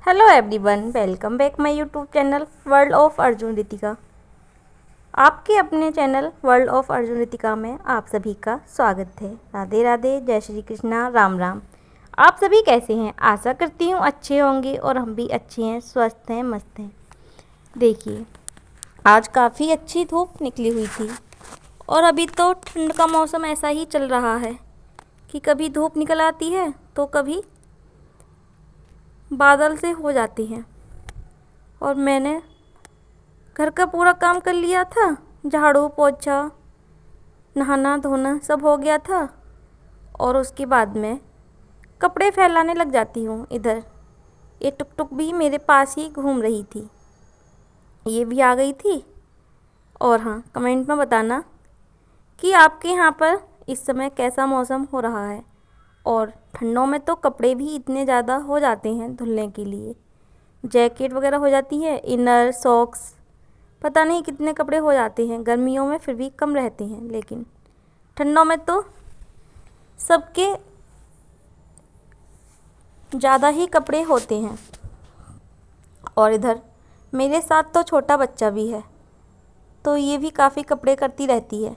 Hello everyone, welcome back my YouTube channel world of Arjun Ritika. आपके अपने channel world of Arjun Ritika में आप सभी का स्वागत है। राधे राधे, जय श्री कृष्णा, राम राम। आप सभी कैसे हैं? आशा करती हूँ अच्छे होंगे और हम भी अच्छे हैं, स्वस्थ हैं, मस्त हैं। देखिए, आज काफ़ी अच्छी धूप निकली हुई थी और अभी तो ठंड का मौसम ऐसा ही चल रहा है कि कभी धूप निकल आती है तो कभी बादल से हो जाती हैं। और मैंने घर का पूरा काम कर लिया था, झाड़ू पोछा नहाना धोना सब हो गया था। और उसके बाद में कपड़े फैलाने लग जाती हूँ। इधर ये टुक टुक भी मेरे पास ही घूम रही थी, ये भी आ गई थी। और हाँ, कमेंट में बताना कि आपके यहाँ पर इस समय कैसा मौसम हो रहा है। और ठंडों में तो कपड़े भी इतने ज़्यादा हो जाते हैं धुलने के लिए, जैकेट वगैरह हो जाती है, इनर सॉक्स, पता नहीं कितने कपड़े हो जाते हैं। गर्मियों में फिर भी कम रहते हैं, लेकिन ठंडों में तो सबके ज़्यादा ही कपड़े होते हैं। और इधर मेरे साथ तो छोटा बच्चा भी है, तो ये भी काफ़ी कपड़े करती रहती है।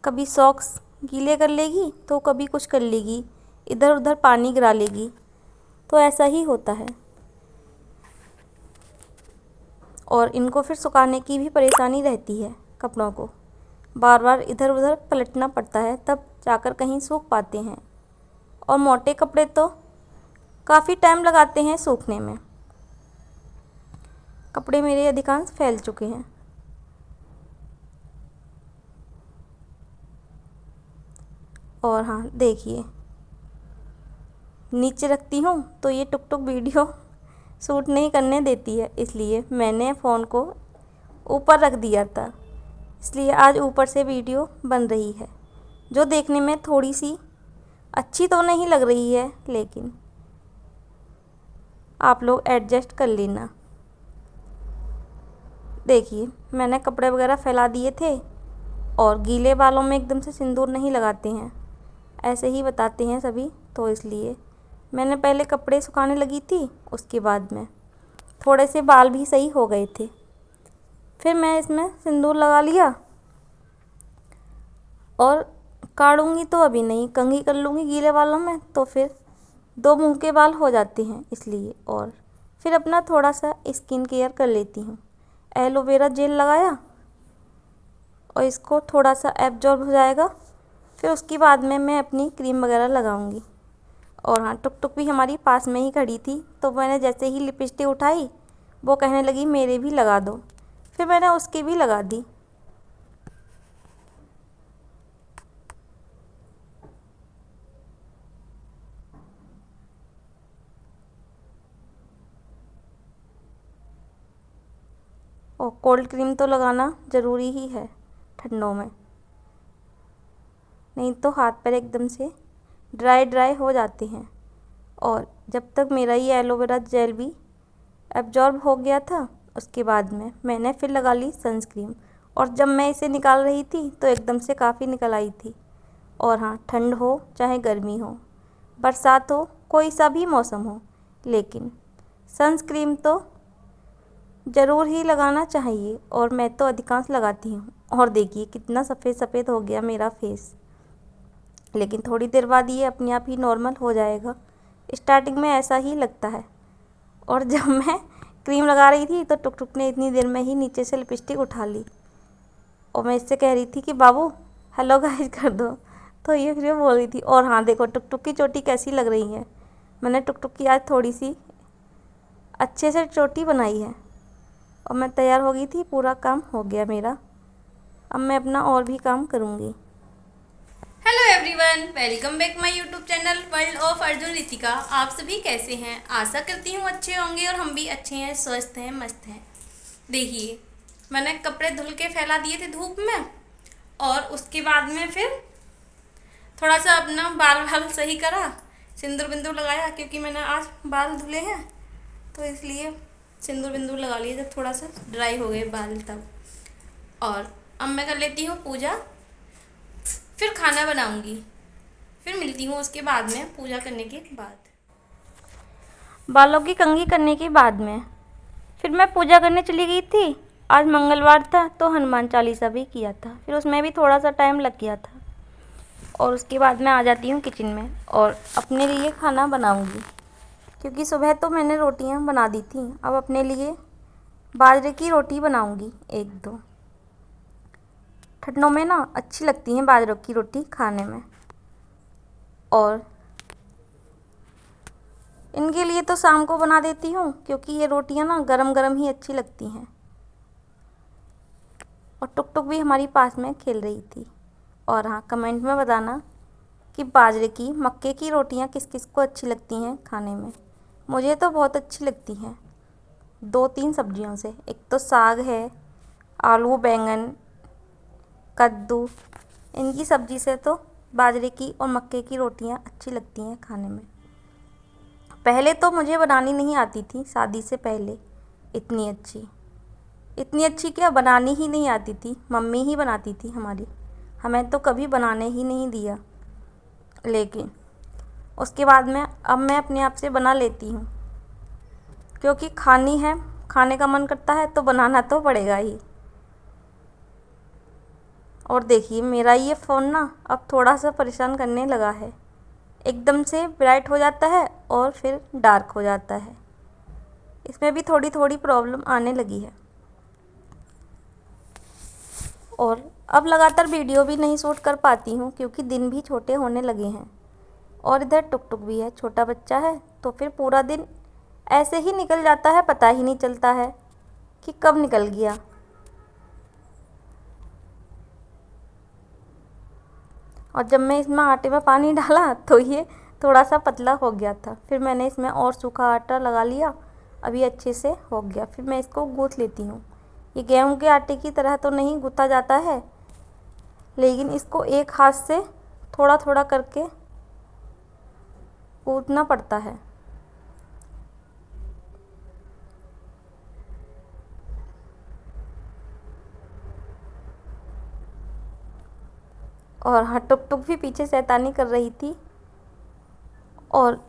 कभी सॉक्स गीले कर लेगी तो कभी कुछ कर लेगी, इधर उधर पानी गिरा लेगी, तो ऐसा ही होता है। और इनको फिर सुखाने की भी परेशानी रहती है, कपड़ों को बार बार इधर उधर पलटना पड़ता है, तब जाकर कहीं सूख पाते हैं। और मोटे कपड़े तो काफ़ी टाइम लगाते हैं सूखने में। कपड़े मेरे अधिकांश फैल चुके हैं। और हाँ, देखिए, नीचे रखती हूँ तो ये टुक टुक वीडियो शूट नहीं करने देती है, इसलिए मैंने फ़ोन को ऊपर रख दिया था। इसलिए आज ऊपर से वीडियो बन रही है, जो देखने में थोड़ी सी अच्छी तो नहीं लग रही है, लेकिन आप लोग एडजस्ट कर लेना। देखिए, मैंने कपड़े वगैरह फैला दिए थे। और गीले बालों में एकदम से सिंदूर नहीं लगाते हैं, ऐसे ही बताते हैं सभी, तो इसलिए मैंने पहले कपड़े सुखाने लगी थी। उसके बाद में थोड़े से बाल भी सही हो गए थे, फिर मैं इसमें सिंदूर लगा लिया। और काढ़ूंगी तो अभी नहीं, कंघी कर लूँगी गीले बालों में, तो फिर दो मुंह के बाल हो जाते हैं, इसलिए। और फिर अपना थोड़ा सा स्किन केयर कर लेती हूँ। एलोवेरा जेल लगाया और इसको थोड़ा सा एब्जॉर्ब हो जाएगा, फिर उसके बाद में मैं अपनी क्रीम वगैरह लगाऊंगी। और हाँ, टुक टुक भी हमारी पास में ही खड़ी थी, तो मैंने जैसे ही लिपस्टिक उठाई वो कहने लगी मेरे भी लगा दो, फिर मैंने उसकी भी लगा दी। और कोल्ड क्रीम तो लगाना ज़रूरी ही है ठंडों में, नहीं तो हाथ पैर एकदम से ड्राई ड्राई हो जाते हैं। और जब तक मेरा ये एलोवेरा जेल भी एब्जॉर्ब हो गया था, उसके बाद में मैंने फिर लगा ली सनस्क्रीन। और जब मैं इसे निकाल रही थी तो एकदम से काफ़ी निकल आई थी। और हाँ, ठंड हो चाहे गर्मी हो, बरसात हो, कोई सा भी मौसम हो, लेकिन सनस्क्रीन तो ज़रूर ही लगाना चाहिए। और मैं तो अधिकांश लगाती हूँ। और देखिए कितना सफ़ेद सफ़ेद हो गया मेरा फेस, लेकिन थोड़ी देर बाद ये अपने आप ही नॉर्मल हो जाएगा। स्टार्टिंग में ऐसा ही लगता है। और जब मैं क्रीम लगा रही थी तो टुक टुक ने इतनी देर में ही नीचे से लिपस्टिक उठा ली। और मैं इससे कह रही थी कि बाबू हेलो गाइस कर दो, तो ये फिर बोल रही थी। और हाँ, देखो टुक टुक की चोटी कैसी लग रही है। मैंने टुक टुक की आज थोड़ी सी अच्छे से चोटी बनाई है। और मैं तैयार हो गई थी, पूरा काम हो गया मेरा। अब मैं अपना और भी काम करूँगी। Hello everyone, welcome back my YouTube channel world of Arjun Ritika. आप सभी कैसे हैं? आशा करती हूँ अच्छे होंगे और हम भी अच्छे हैं, स्वस्थ हैं, मस्त हैं। देखिए, मैंने कपड़े धुल के फैला दिए थे धूप में, और उसके बाद में फिर थोड़ा सा अपना बाल बाल सही करा, सिंदूर बिंदूर लगाया, क्योंकि मैंने आज बाल धुले हैं तो इसलिए सिंदूर बिंदूर लगा लिए जब थोड़ा सा ड्राई हो गए बाल तब। और अब मैं कर लेती हूँ पूजा, फिर खाना बनाऊंगी, फिर मिलती हूँ उसके बाद में पूजा करने के बाद। बालों की कंघी करने के बाद में फिर मैं पूजा करने चली गई थी। आज मंगलवार था तो हनुमान चालीसा भी किया था, फिर उसमें भी थोड़ा सा टाइम लग गया था। और उसके बाद मैं आ जाती हूँ किचन में और अपने लिए खाना बनाऊँगी, क्योंकि सुबह तो मैंने रोटियाँ बना दी थी। अब अपने लिए बाजरे की रोटी बनाऊँगी 1-2। ठंडों में ना अच्छी लगती हैं बाजरों की रोटी खाने में। और इनके लिए तो शाम को बना देती हूँ, क्योंकि ये रोटियाँ ना गरम गरम ही अच्छी लगती हैं। और टुक टुक भी हमारी पास में खेल रही थी। और हाँ, कमेंट में बताना कि बाजरे की मक्के की रोटियाँ किस किस को अच्छी लगती हैं खाने में। मुझे तो बहुत अच्छी लगती हैं 2-3 सब्जियों से। एक तो साग है, आलू बैंगन कद्दू, इनकी सब्ज़ी से तो बाजरे की और मक्के की रोटियां अच्छी लगती हैं खाने में। पहले तो मुझे बनानी नहीं आती थी, शादी से पहले इतनी अच्छी क्या, बनानी ही नहीं आती थी। मम्मी ही बनाती थी हमारी, हमें तो कभी बनाने ही नहीं दिया। लेकिन उसके बाद में अब मैं अपने आप से बना लेती हूँ, क्योंकि खानी है, खाने का मन करता है तो बनाना तो पड़ेगा ही। और देखिए मेरा ये फ़ोन ना अब थोड़ा सा परेशान करने लगा है। एकदम से ब्राइट हो जाता है और फिर डार्क हो जाता है। इसमें भी थोड़ी थोड़ी प्रॉब्लम आने लगी है। और अब लगातार वीडियो भी नहीं शूट कर पाती हूँ, क्योंकि दिन भी छोटे होने लगे हैं। और इधर टुक टुक भी है, छोटा बच्चा है, तो फिर पूरा दिन ऐसे ही निकल जाता है, पता ही नहीं चलता है कि कब निकल गया। और जब मैं इसमें आटे में पानी डाला तो ये थोड़ा सा पतला हो गया था। फिर मैंने इसमें और सूखा आटा लगा लिया, अभी अच्छे से हो गया। फिर मैं इसको गूँथ लेती हूँ। ये गेहूं के आटे की तरह तो नहीं गूँथा जाता है, लेकिन इसको एक हाथ से थोड़ा थोड़ा करके गूँथना पड़ता है। और हाँ, टुक टुक भी पीछे शैतानी कर रही थी। और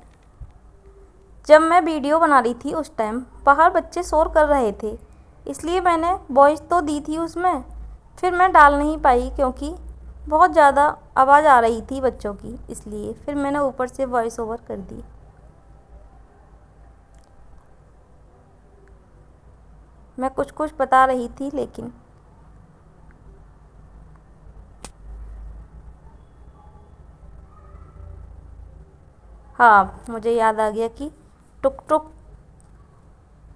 जब मैं वीडियो बना रही थी उस टाइम बाहर बच्चे शोर कर रहे थे, इसलिए मैंने वॉइस तो दी थी उसमें, फिर मैं डाल नहीं पाई क्योंकि बहुत ज़्यादा आवाज़ आ रही थी बच्चों की, इसलिए फिर मैंने ऊपर से वॉइस ओवर कर दी। मैं कुछ कुछ बता रही थी, लेकिन हाँ, मुझे याद आ गया कि टुक टुक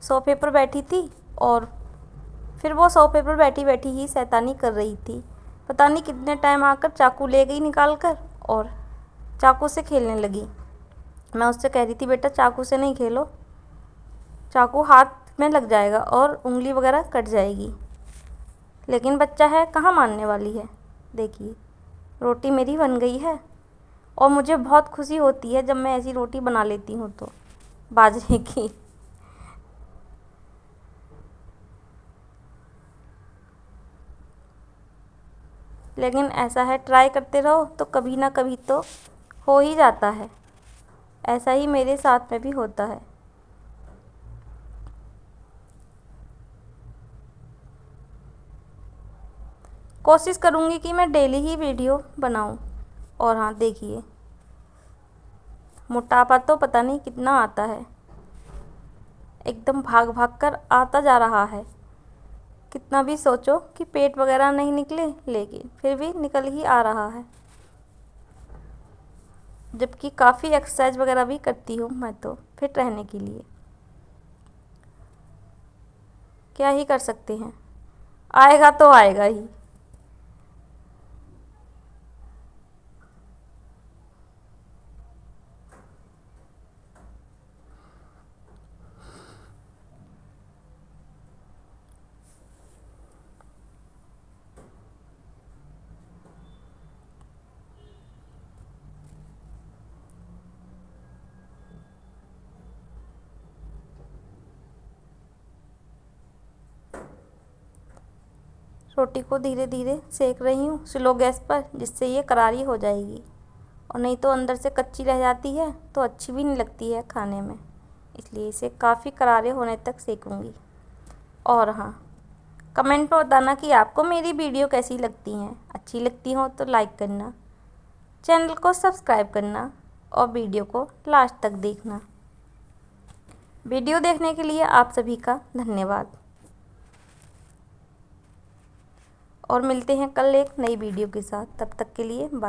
सोफे पर बैठी थी और फिर वो सोफे पर बैठी बैठी ही शैतानी कर रही थी। पता नहीं कितने टाइम आकर चाकू ले गई निकाल कर और चाकू से खेलने लगी। मैं उससे कह रही थी, बेटा चाकू से नहीं खेलो, चाकू हाथ में लग जाएगा और उंगली वगैरह कट जाएगी। लेकिन बच्चा है, कहाँ मानने वाली है। देखिए रोटी मेरी बन गई है और मुझे बहुत खुशी होती है जब मैं ऐसी रोटी बना लेती हूँ तो, बाजरे की। लेकिन ऐसा है, ट्राई करते रहो तो कभी ना कभी तो हो ही जाता है। ऐसा ही मेरे साथ में भी होता है। कोशिश करूँगी कि मैं डेली ही वीडियो बनाऊँ। और हाँ देखिए, मोटापा तो पता नहीं कितना आता है, एकदम भाग भाग कर आता जा रहा है। कितना भी सोचो कि पेट वगैरह नहीं निकले, लेकिन फिर भी निकल ही आ रहा है। जबकि काफ़ी एक्सरसाइज वगैरह भी करती हूँ मैं तो फिट रहने के लिए। क्या ही कर सकते हैं, आएगा तो आएगा ही। रोटी को धीरे धीरे सेक रही हूँ स्लो गैस पर, जिससे ये करारी हो जाएगी। और नहीं तो अंदर से कच्ची रह जाती है तो अच्छी भी नहीं लगती है खाने में। इसलिए इसे काफ़ी करारे होने तक सेकूंगी। और हाँ, कमेंट में बताना कि आपको मेरी वीडियो कैसी लगती हैं। अच्छी लगती हो तो लाइक करना, चैनल को सब्सक्राइब करना और वीडियो को लास्ट तक देखना। वीडियो देखने के लिए आप सभी का धन्यवाद। और मिलते हैं कल एक नई वीडियो के साथ। तब तक के लिए बाय।